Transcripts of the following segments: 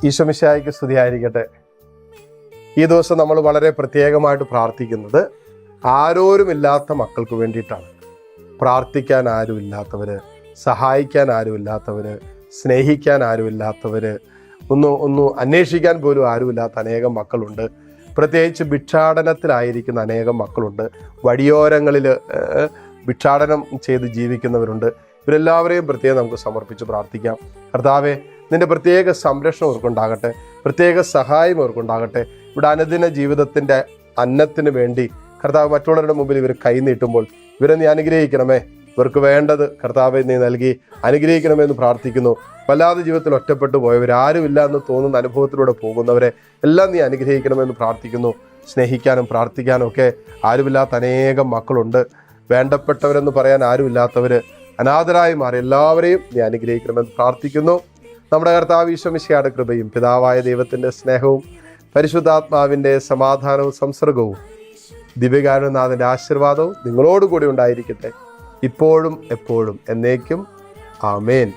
ഈശോ മിശിഹായ്ക്ക് സ്തുതിയായിരിക്കട്ടെ. ഈ ദിവസം നമ്മൾ വളരെ പ്രത്യേകമായിട്ട് പ്രാർത്ഥിക്കുന്നത് ആരോരുമില്ലാത്ത മക്കൾക്ക് വേണ്ടിയിട്ടാണ്. പ്രാർത്ഥിക്കാൻ ആരുമില്ലാത്തവർ, സഹായിക്കാൻ ആരുമില്ലാത്തവർ, സ്നേഹിക്കാൻ ആരുമില്ലാത്തവർ, ഒന്ന് അന്വേഷിക്കാൻ പോലും ആരുമില്ലാത്ത അനേകം മക്കളുണ്ട്. പ്രത്യേകിച്ച് ഭിക്ഷാടനത്തിലായിരിക്കുന്ന അനേകം മക്കളുണ്ട്. വഴിയോരങ്ങളിൽ ഭിക്ഷാടനം ചെയ്ത് ജീവിക്കുന്നവരുണ്ട്. ഇവരെല്ലാവരെയും പ്രത്യേകം നമുക്ക് സമർപ്പിച്ച് പ്രാർത്ഥിക്കാം. കർത്താവേ, നിൻ്റെ പ്രത്യേക സംരക്ഷണം അവർക്കുണ്ടാകട്ടെ, പ്രത്യേക സഹായം അവർക്കുണ്ടാകട്ടെ. ഇവിടെ അനുദിന ജീവിതത്തിൻ്റെ അന്നത്തിന് വേണ്ടി കർത്താവ് മറ്റുള്ളവരുടെ മുമ്പിൽ ഇവർ കൈനീട്ടുമ്പോൾ ഇവരെ നീ അനുഗ്രഹിക്കണമേ. ഇവർക്ക് വേണ്ടത് കർത്താവെ നീ നൽകി അനുഗ്രഹിക്കണമെന്ന് പ്രാർത്ഥിക്കുന്നു. വല്ലാതെ ജീവിതത്തിൽ ഒറ്റപ്പെട്ടു പോയവർ, ആരുമില്ല എന്ന് തോന്നുന്ന അനുഭവത്തിലൂടെ പോകുന്നവരെ എല്ലാം നീ അനുഗ്രഹിക്കണമെന്ന് പ്രാർത്ഥിക്കുന്നു. സ്നേഹിക്കാനും പ്രാർത്ഥിക്കാനും ഒക്കെ ആരുമില്ലാത്ത അനേകം മക്കളുണ്ട്. വേണ്ടപ്പെട്ടവരെന്ന് പറയാൻ ആരുമില്ലാത്തവർ, അനാഥരായി മാറി എല്ലാവരെയും നീ അനുഗ്രഹിക്കണമെന്ന് പ്രാർത്ഥിക്കുന്നു. നമ്മുടെ കർത്താവ് ഈശോ മിശിഹായുടെ കൃപയും പിതാവായ ദൈവത്തിൻ്റെ സ്നേഹവും പരിശുദ്ധാത്മാവിൻ്റെ സമാധാനവും സംസർഗവും ദിവ്യകാരുണ്യനാഥൻ്റെ ആശീർവാദവും നിങ്ങളോടുകൂടി ഉണ്ടായിരിക്കട്ടെ, ഇപ്പോഴും എപ്പോഴും എന്നേക്കും. ആമേൻ.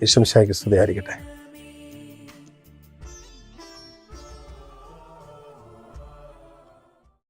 ഈശോ മിശിഹായ്ക്ക് സ്തുതിയായിരിക്കട്ടെ.